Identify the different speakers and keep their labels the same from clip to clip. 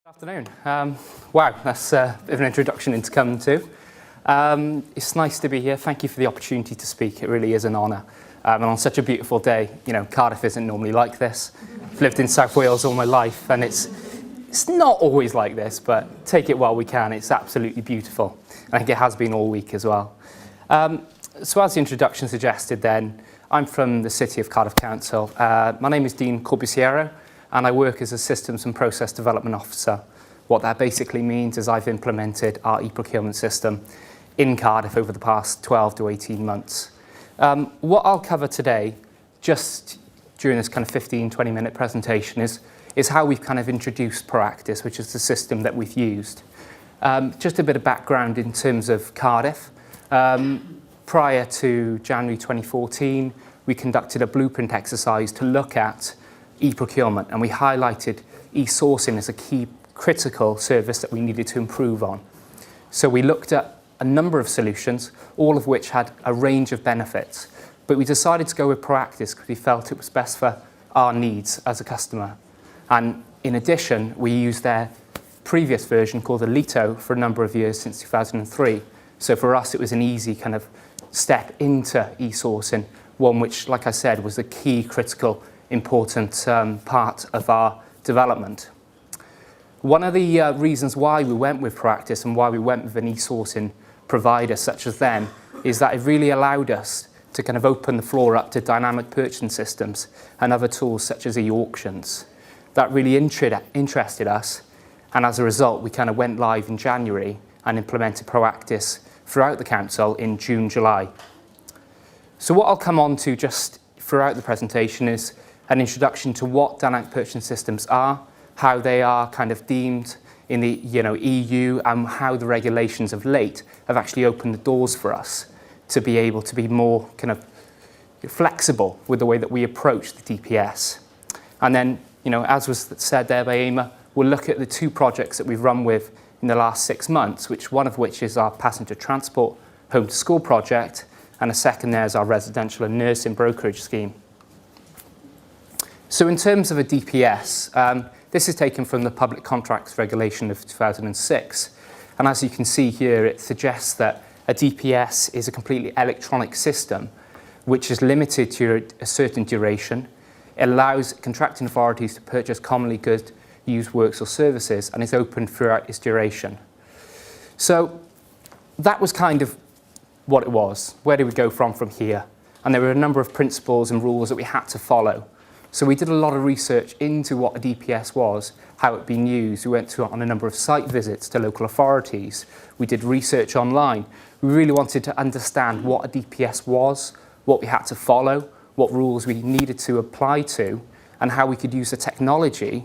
Speaker 1: Good afternoon. Wow, that's a bit of an introduction into Come To. It's nice to be here. Thank you for the opportunity to speak. It really is an honour. And on such a beautiful day, Cardiff isn't normally like this. I've lived in South Wales all my life, and it's not always like this, but take it while we can. It's absolutely beautiful. And I think it has been all week as well. So as the introduction suggested then, I'm from the City of Cardiff Council. My name is Dean Corbisiero, and I work as a Systems and Process Development Officer. What that basically means is I've implemented our e-procurement system in Cardiff over the past 12 to 18 months. What I'll cover today, just during this kind of 15-20 minute presentation, is how we've kind of introduced Proactis, which is the system that we've used. Just a bit of background in terms of Cardiff. Prior to January 2014, we conducted a blueprint exercise to look at e-procurement, and we highlighted e-sourcing as a key critical service that we needed to improve on. So we looked at a number of solutions, all of which had a range of benefits, but we decided to go with Proactis because we felt it was best for our needs as a customer. And in addition, we used their previous version called Alito for a number of years since 2003. So for us, it was an easy kind of step into e-sourcing, one which, like I said, was a key critical important part of our development. One of the reasons why we went with Proactis and why we went with an e-sourcing provider such as them is that it really allowed us to kind of open the floor up to dynamic purchasing systems and other tools such as e-auctions. That really interested us, and as a result we kind of went live in January and implemented Proactis throughout the council in June, July. So what I'll come on to just throughout the presentation is an introduction to what dynamic purchasing systems are, how they are kind of deemed in the EU, and how the regulations of late have actually opened the doors for us to be able to be more kind of flexible with the way that we approach the DPS. And then, as was said there by Emma, we'll look at the two projects that we've run with in the last 6 months, one of which is our passenger transport home to school project, and a second there is our residential and nursing brokerage scheme. So in terms of a DPS, this is taken from the Public Contracts Regulation of 2006. And as you can see here, it suggests that a DPS is a completely electronic system which is limited to a certain duration. It allows contracting authorities to purchase commonly good used works or services, and is open throughout its duration. So that was kind of what it was. Where do we go from here? And there were a number of principles and rules that we had to follow. So we did a lot of research into what a DPS was, how it'd been used. We went on a number of site visits to local authorities. We did research online. We really wanted to understand what a DPS was, what we had to follow, what rules we needed to apply to, and how we could use the technology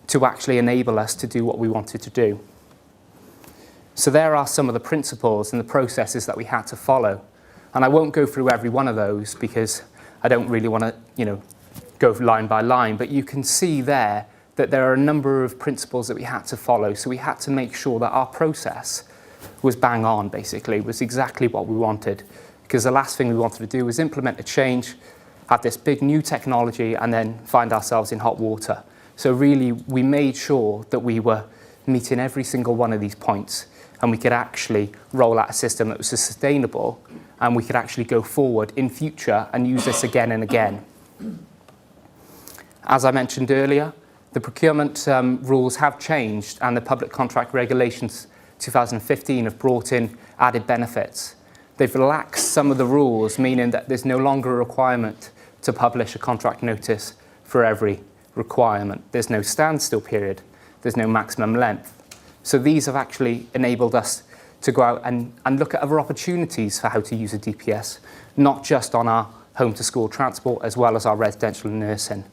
Speaker 1: to actually enable us to do what we wanted to do. So there are some of the principles and the processes that we had to follow. And I won't go through every one of those because I don't really want to, go line by line, but you can see there that there are a number of principles that we had to follow. So we had to make sure that our process was bang on, basically, was exactly what we wanted. Because the last thing we wanted to do was implement a change, have this big new technology, and then find ourselves in hot water. So really, we made sure that we were meeting every single one of these points, and we could actually roll out a system that was sustainable, and we could actually go forward in future and use this again and again. As I mentioned earlier, the procurement rules have changed, and the Public Contract Regulations 2015 have brought in added benefits. They've relaxed some of the rules, meaning that there's no longer a requirement to publish a contract notice for every requirement. There's no standstill period. There's no maximum length. So these have actually enabled us to go out and look at other opportunities for how to use a DPS, not just on our home to school transport, as well as our residential and nursing.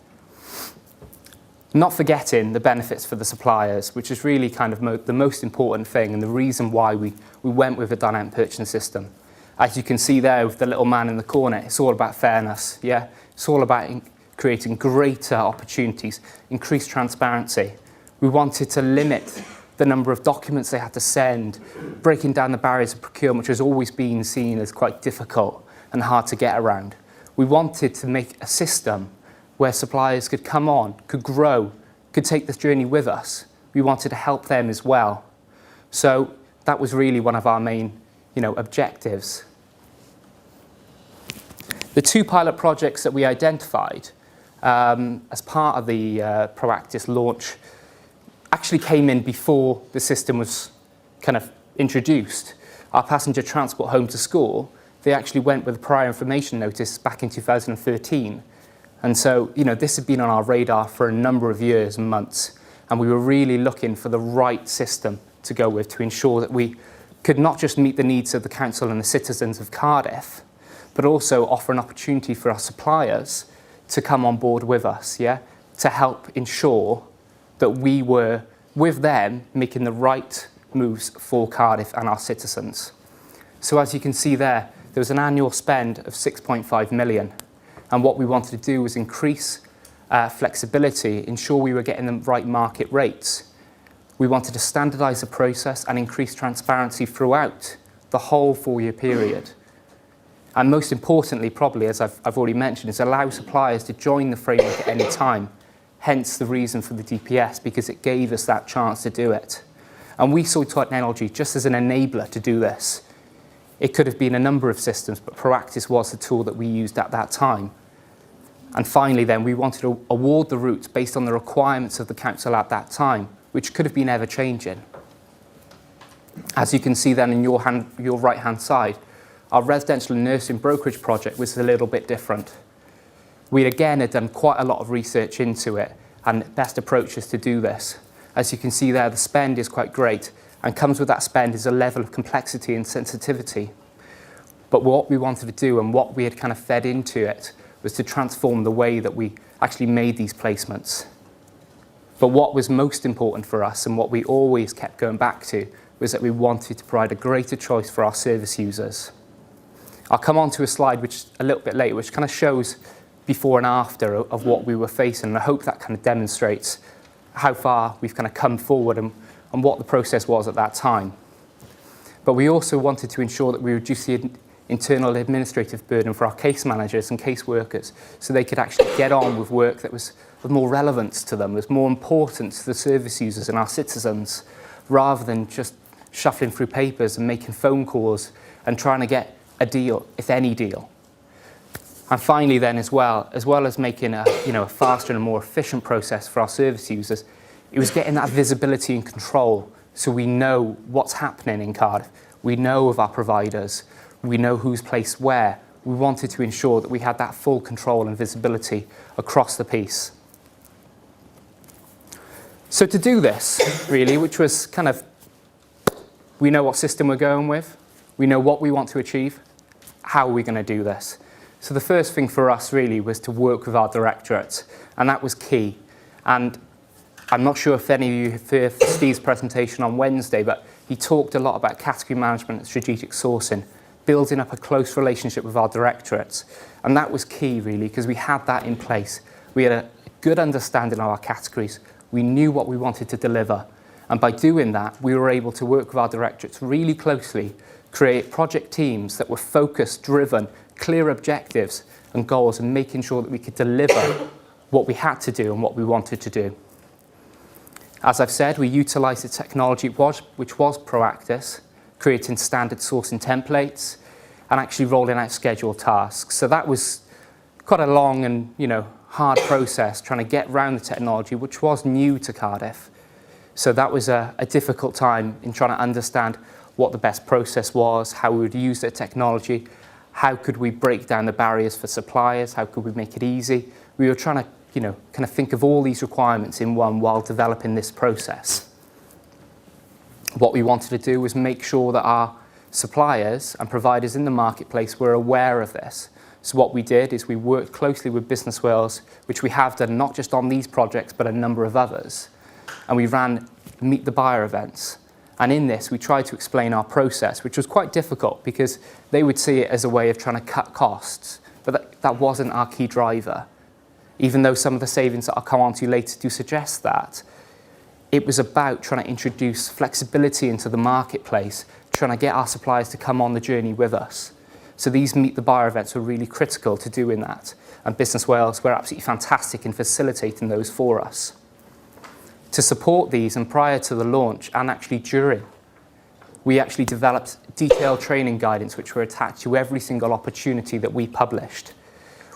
Speaker 1: Not forgetting the benefits for the suppliers, which is really kind of the most important thing, and the reason why we went with a dynamic purchasing system. As you can see there with the little man in the corner, it's all about fairness. Yeah, it's all about creating greater opportunities, increased transparency. We wanted to limit the number of documents they had to send, breaking down the barriers of procurement, which has always been seen as quite difficult and hard to get around. We wanted to make a system where suppliers could come on, could grow, could take this journey with us. we wanted to help them as well. So that was really one of our main, objectives. The 2 pilot projects that we identified as part of the Proactis launch actually came in before the system was kind of introduced. Our passenger transport home to school, they actually went with a prior information notice back in 2013. And so, this had been on our radar for a number of years and months, and we were really looking for the right system to go with to ensure that we could not just meet the needs of the council and the citizens of Cardiff, but also offer an opportunity for our suppliers to come on board with us, to help ensure that we were, with them, making the right moves for Cardiff and our citizens. So as you can see there was an annual spend of 6.5 million. And what we wanted to do was increase flexibility, ensure we were getting the right market rates. We wanted to standardise the process and increase transparency throughout the whole 4-year period. And most importantly, probably, as I've already mentioned, is allow suppliers to join the framework at any time. Hence the reason for the DPS, because it gave us that chance to do it. And we saw technology just as an enabler to do this. It could have been a number of systems, but Proactis was the tool that we used at that time. And finally then, we wanted to award the routes based on the requirements of the council at that time, which could have been ever-changing. As you can see then in your right-hand side, our residential and nursing brokerage project was a little bit different. We again had done quite a lot of research into it and best approaches to do this. As you can see there, the spend is quite great, and comes with that spend is a level of complexity and sensitivity. But what we wanted to do and what we had kind of fed into it was to transform the way that we actually made these placements. But what was most important for us, and what we always kept going back to, was that we wanted to provide a greater choice for our service users. I'll come on to a slide which a little bit later, which kind of shows before and after of what we were facing, and I hope that kind of demonstrates how far we've kind of come forward and what the process was at that time. But we also wanted to ensure that we reduce the internal administrative burden for our case managers and case workers, so they could actually get on with work that was of more relevance to them, was more important to the service users and our citizens, rather than just shuffling through papers and making phone calls and trying to get a deal, if any deal. And finally then as well as making a faster and more efficient process for our service users, it was getting that visibility and control, so we know what's happening in Cardiff. We know of our providers. We know who's placed where. We wanted to ensure that we had that full control and visibility across the piece. So to do this, really, which was kind of, we know what system we're going with, we know what we want to achieve, how are we going to do this? So the first thing for us really was to work with our directorate, and that was key. And I'm not sure if any of you heard Steve's presentation on Wednesday, but he talked a lot about category management and strategic sourcing, building up a close relationship with our directorates. And that was key really, because we had that in place. We had a good understanding of our categories. We knew what we wanted to deliver. And by doing that, we were able to work with our directorates really closely, create project teams that were focused, driven, clear objectives and goals, and making sure that we could deliver what we had to do and what we wanted to do. As I've said, we utilised the technology which was Proactis, creating standard sourcing templates and actually rolling out scheduled tasks. So that was quite a long and hard process, trying to get around the technology which was new to Cardiff. So that was a difficult time in trying to understand what the best process was, how we would use the technology, how could we break down the barriers for suppliers, how could we make it easy. We were trying to kind of think of all these requirements in one while developing this process. What we wanted to do was make sure that our suppliers and providers in the marketplace were aware of this. So what we did is we worked closely with Business Wales, which we have done not just on these projects, but a number of others. And we ran Meet the Buyer events. And in this, we tried to explain our process, which was quite difficult because they would see it as a way of trying to cut costs. But that wasn't our key driver. Even though some of the savings that I'll come on to later do suggest that, it was about trying to introduce flexibility into the marketplace, trying to get our suppliers to come on the journey with us. So these Meet the Buyer events were really critical to doing that. And Business Wales were absolutely fantastic in facilitating those for us. To support these, and prior to the launch and actually during, we actually developed detailed training guidance which were attached to every single opportunity that we published.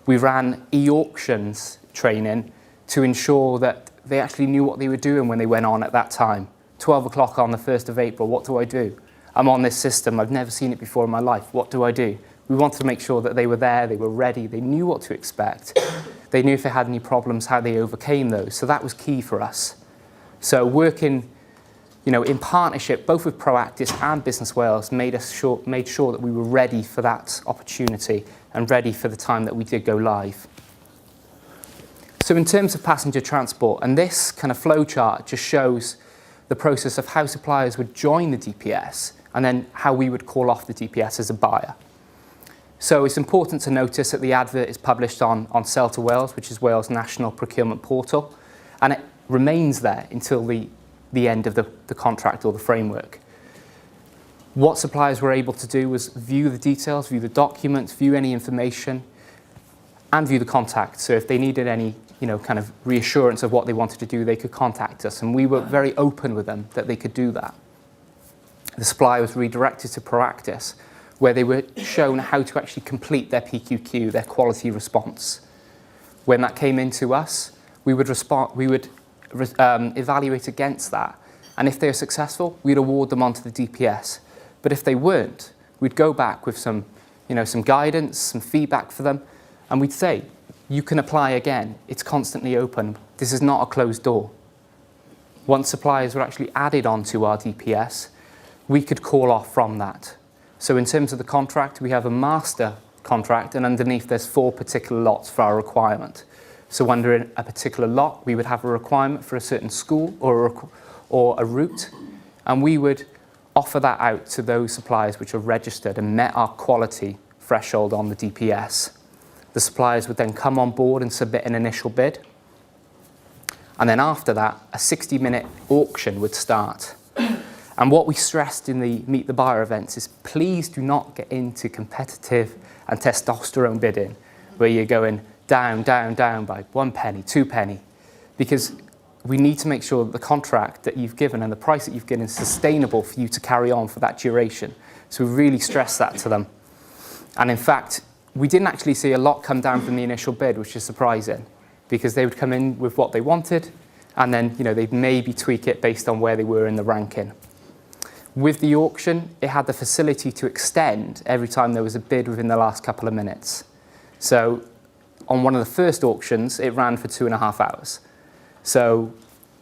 Speaker 1: We ran e-auctions training to ensure that they actually knew what they were doing when they went on at that time. 12 o'clock on the 1st of April, what do I do? I'm on this system, I've never seen it before in my life, what do I do? We wanted to make sure that they were there, they were ready, they knew what to expect. They knew if they had any problems, how they overcame those. So that was key for us. So working in partnership, both with Proactis and Business Wales, made sure that we were ready for that opportunity and ready for the time that we did go live. So in terms of passenger transport, and this kind of flow chart just shows the process of how suppliers would join the DPS and then how we would call off the DPS as a buyer. So it's important to notice that the advert is published on Sell to Wales, which is Wales' national procurement portal, and it remains there until the end of the contract or the framework. What suppliers were able to do was view the details, view the documents, view any information, and view the contact. So if they needed any kind of reassurance of what they wanted to do, they could contact us, and we were very open with them that they could do that. The supplier was redirected to Proactis, where they were shown how to actually complete their PQQ, their quality response. When that came into us, we would evaluate against that, and if they were successful, we'd award them onto the DPS. But if they weren't, we'd go back with some guidance, some feedback for them, and we'd say, you can apply again. It's constantly open. This is not a closed door. Once suppliers were actually added onto our DPS, we could call off from that. So in terms of the contract, we have a master contract, and underneath there's 4 particular lots for our requirement. So under a particular lot, we would have a requirement for a certain school or a route, and we would offer that out to those suppliers which are registered and met our quality threshold on the DPS. The suppliers would then come on board and submit an initial bid. And then after that, a 60-minute auction would start. And what we stressed in the Meet the Buyer events is please do not get into competitive and testosterone bidding, where you're going down, down, down by 1 penny, 2 penny, because we need to make sure that the contract that you've given and the price that you've given is sustainable for you to carry on for that duration. So we really stress that to them. And in fact, we didn't actually see a lot come down from the initial bid, which is surprising, because they would come in with what they wanted, and then they'd maybe tweak it based on where they were in the ranking. With the auction, it had the facility to extend every time there was a bid within the last couple of minutes. So on one of the first auctions, it ran for 2.5 hours. So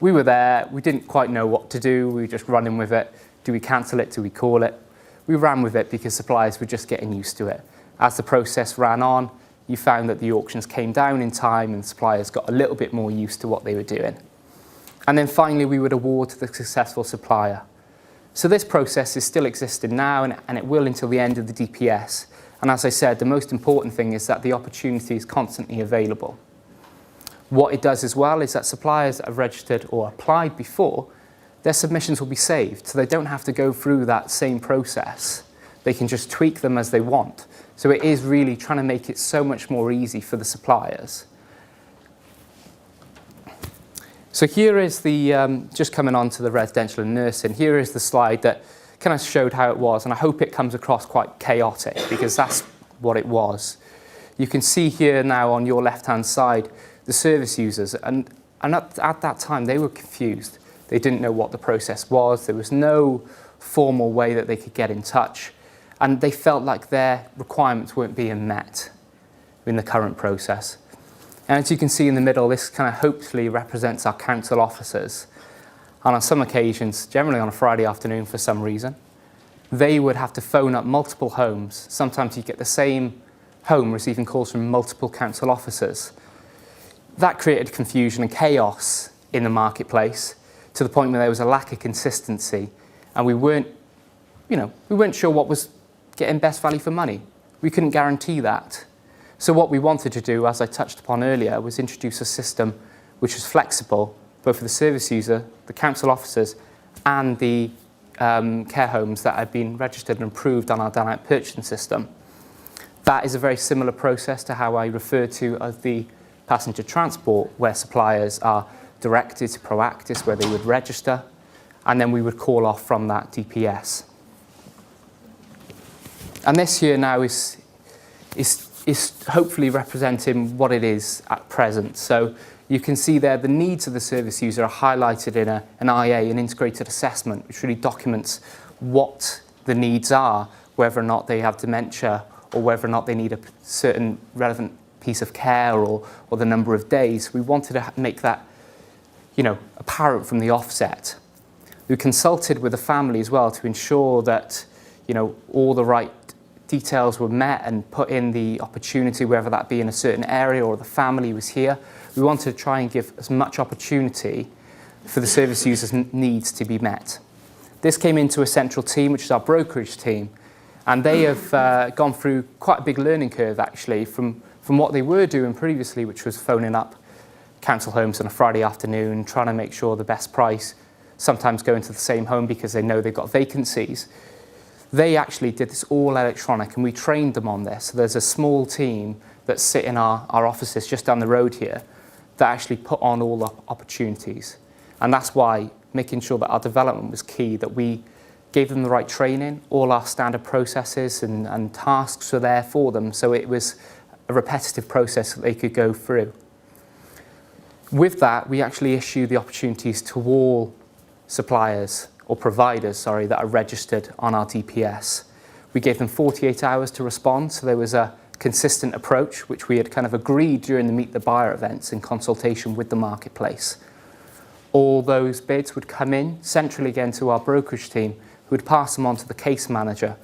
Speaker 1: we were there, we didn't quite know what to do, we were just running with it. Do we cancel it? Do we call it? We ran with it because suppliers were just getting used to it. As the process ran on, you found that the auctions came down in time and suppliers got a little bit more used to what they were doing. And then finally, we would award to the successful supplier. So this process is still existing now, and it will until the end of the DPS. And as I said, the most important thing is that the opportunity is constantly available. What it does as well is that suppliers that have registered or applied before, their submissions will be saved, so they don't have to go through that same process. They can just tweak them as they want. So it is really trying to make it so much more easy for the suppliers. So here is the, just coming on to the residential and nursing, here is the slide that kind of showed how it was, and I hope it comes across quite chaotic, because that's what it was. You can see here now on your left-hand side the service users, and at that time they were confused. They didn't know what the process was. There was no formal way that they could get in touch, and they felt like their requirements weren't being met in the current process. And as you can see in the middle, this kind of hopefully represents our council officers. And on some occasions, generally on a Friday afternoon for some reason, they would have to phone up multiple homes. Sometimes you get the same home receiving calls from multiple council officers. That created confusion and chaos in the marketplace, to the point where there was a lack of consistency, and we weren't sure what was getting best value for money. We couldn't guarantee that. So what we wanted to do, as I touched upon earlier, was introduce a system which was flexible, both for the service user, the council officers, and the care homes that had been registered and approved on our dynamic purchasing system. That is a very similar process to how I refer to as the passenger transport, where suppliers are directed to Proactis where they would register, and then we would call off from that DPS. And this here now is hopefully representing what it is at present. So you can see there the needs of the service user are highlighted in an IA, an integrated assessment, which really documents what the needs are, whether or not they have dementia or whether or not they need a certain relevant piece of care or the number of days. We wanted to make that, apparent from the offset. We consulted with the family as well to ensure that, all the right details were met and put in the opportunity, whether that be in a certain area or the family was here. We wanted to try and give as much opportunity for the service user's needs to be met. This came into a central team, which is our brokerage team, and they have gone through quite a big learning curve actually from what they were doing previously, which was phoning up council homes on a Friday afternoon, trying to make sure the best price, sometimes going to the same home because they know they've got vacancies. They actually did this all electronic, and we trained them on this. So there's a small team that sit in our offices just down the road here that actually put on all the opportunities. And that's why making sure that our development was key, that we gave them the right training, all our standard processes and tasks were there for them, so it was a repetitive process that they could go through. With that, we actually issue the opportunities to all suppliers, or providers, that are registered on our DPS. We gave them 48 hours to respond, so there was a consistent approach, which we had kind of agreed during the Meet the Buyer events in consultation with the marketplace. All those bids would come in centrally again to our brokerage team, who would pass them on to the case manager,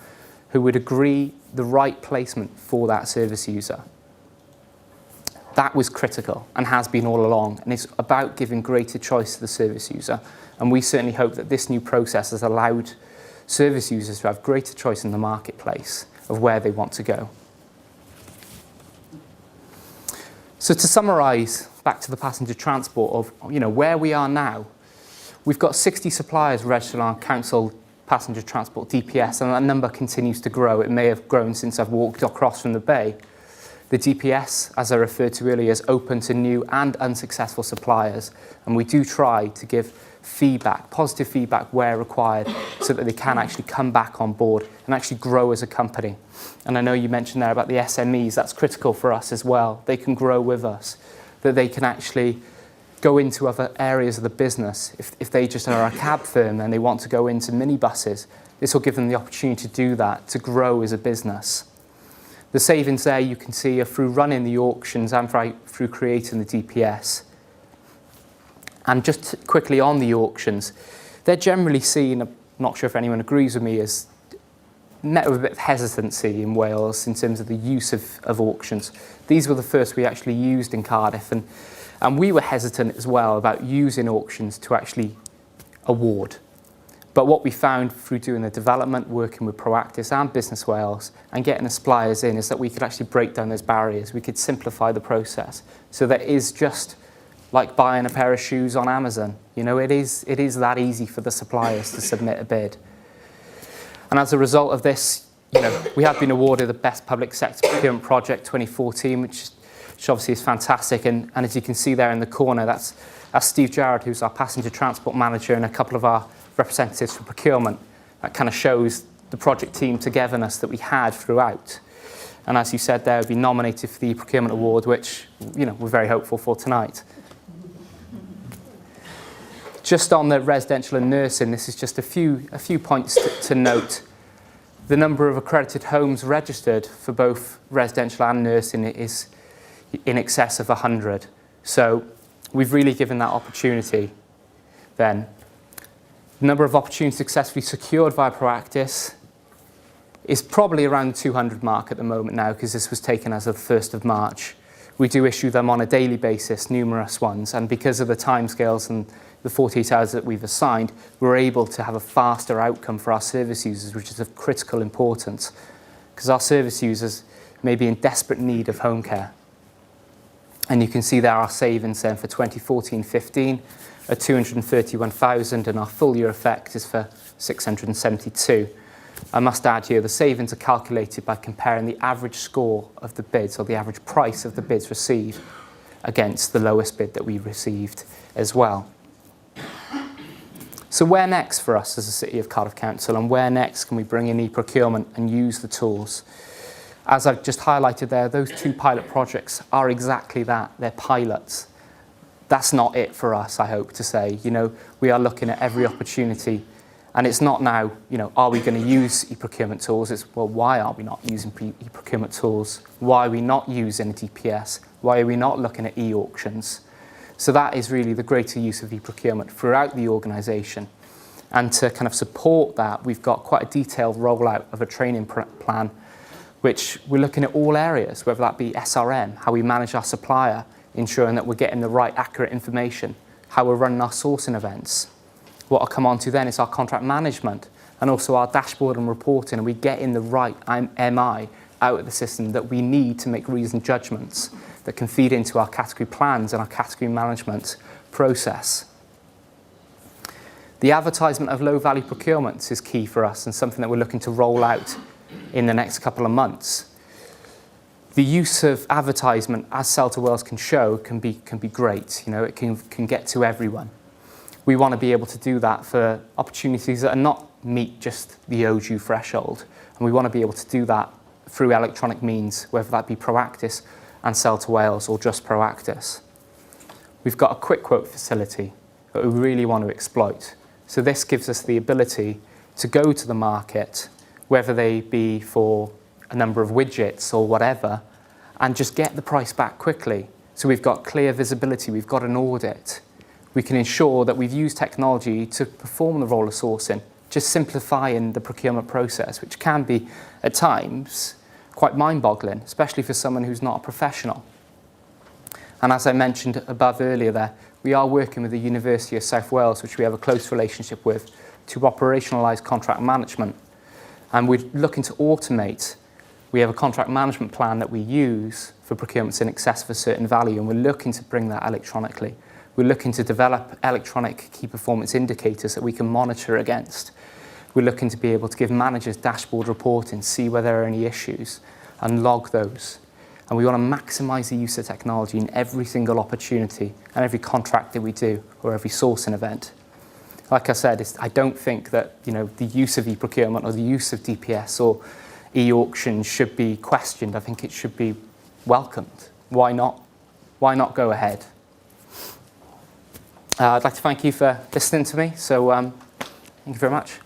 Speaker 1: who would agree the right placement for that service user. That was critical and has been all along, and it's about giving greater choice to the service user. And we certainly hope that this new process has allowed service users to have greater choice in the marketplace of where they want to go. So to summarise, back to the passenger transport of where we are now, we've got 60 suppliers registered on our council passenger transport DPS, and that number continues to grow. It may have grown since I've walked across from the bay. The DPS, as I referred to earlier, is open to new and unsuccessful suppliers, and we do try to give feedback, positive feedback where required, so that they can actually come back on board and actually grow as a company. And I know you mentioned there about the SMEs, that's critical for us as well. They can grow with us, that they can actually go into other areas of the business. If they just are a cab firm and they want to go into minibuses, this will give them the opportunity to do that, to grow as a business. The savings there you can see are through running the auctions and through creating the DPS. And just quickly on the auctions, they're generally seen, I'm not sure if anyone agrees with me, as met with a bit of hesitancy in Wales in terms of the use of auctions. These were the first we actually used in Cardiff, and we were hesitant as well about using auctions to actually award. But what we found through doing the development, working with Proactis and Business Wales and getting the suppliers in, is that we could actually break down those barriers. We could simplify the process. So that is just like buying a pair of shoes on Amazon. It is that easy for the suppliers to submit a bid. And as a result of this, we have been awarded the Best Public Sector Procurement Project 2014, which obviously is fantastic. And as you can see there in the corner, that's Steve Jarrett, who's our passenger transport manager, and a couple of our representatives for procurement. That kind of shows the project team togetherness that we had throughout. And as you said there, we've been nominated for the Procurement Award, which we're very hopeful for tonight. Just on the residential and nursing, this is just a few points to note. The number of accredited homes registered for both residential and nursing is in excess of 100. So we've really given that opportunity then. The number of opportunities successfully secured via Proactis is probably around the 200 mark at the moment now, because this was taken as of the 1st of March. We do issue them on a daily basis, numerous ones, and because of the timescales and the 48 hours that we've assigned, we're able to have a faster outcome for our service users, which is of critical importance, because our service users may be in desperate need of home care. And you can see there our savings then for 2014-15 at 231,000, and our full year effect is for 672. I must add here, the savings are calculated by comparing the average score of the bids, or the average price of the bids received, against the lowest bid that we received as well. So where next for us as a City of Cardiff Council, and where next can we bring in e-procurement and use the tools? As I've just highlighted there, those 2 pilot projects are exactly that. They're pilots. That's not it for us, I hope to say. We are looking at every opportunity, and it's not now, are we going to use e-procurement tools? It's, well, why are we not using e-procurement tools? Why are we not using a DPS? Why are we not looking at e-auctions? So that is really the greater use of e-procurement throughout the organisation. And to kind of support that, we've got quite a detailed rollout of a training plan, which we're looking at all areas, whether that be SRM, how we manage our supplier, ensuring that we're getting the right accurate information, how we're running our sourcing events. What I'll come on to then is our contract management and also our dashboard and reporting, and we get in the right MI out of the system that we need to make reasoned judgments that can feed into our category plans and our category management process. The advertisement of low-value procurements is key for us and something that we're looking to roll out in the next couple of months. The use of advertisement, as Sell to Wales can show, can be great. It can get to everyone. We want to be able to do that for opportunities that are not meet just the OJU threshold, and we want to be able to do that through electronic means, whether that be Proactis and Sell to Wales or just Proactis. We've got a quick quote facility that we really want to exploit. So this gives us the ability to go to the market, whether they be for a number of widgets or whatever, and just get the price back quickly. So we've got clear visibility, we've got an audit. We can ensure that we've used technology to perform the role of sourcing, just simplifying the procurement process, which can be, at times, quite mind-boggling, especially for someone who's not a professional. And as I mentioned above earlier there, we are working with the University of South Wales, which we have a close relationship with, to operationalise contract management. And we're looking to automate. We have a contract management plan that we use for procurements in excess of a certain value, and we're looking to bring that electronically. We're looking to develop electronic key performance indicators that we can monitor against. We're looking to be able to give managers dashboard reporting, see where there are any issues, and log those. And we want to maximise the use of technology in every single opportunity and every contract that we do or every sourcing event. Like I said, I don't think that the use of e-procurement or the use of DPS or e-auctions should be questioned. I think it should be welcomed. Why not? Why not go ahead? I'd like to thank you for listening to me. So thank you very much.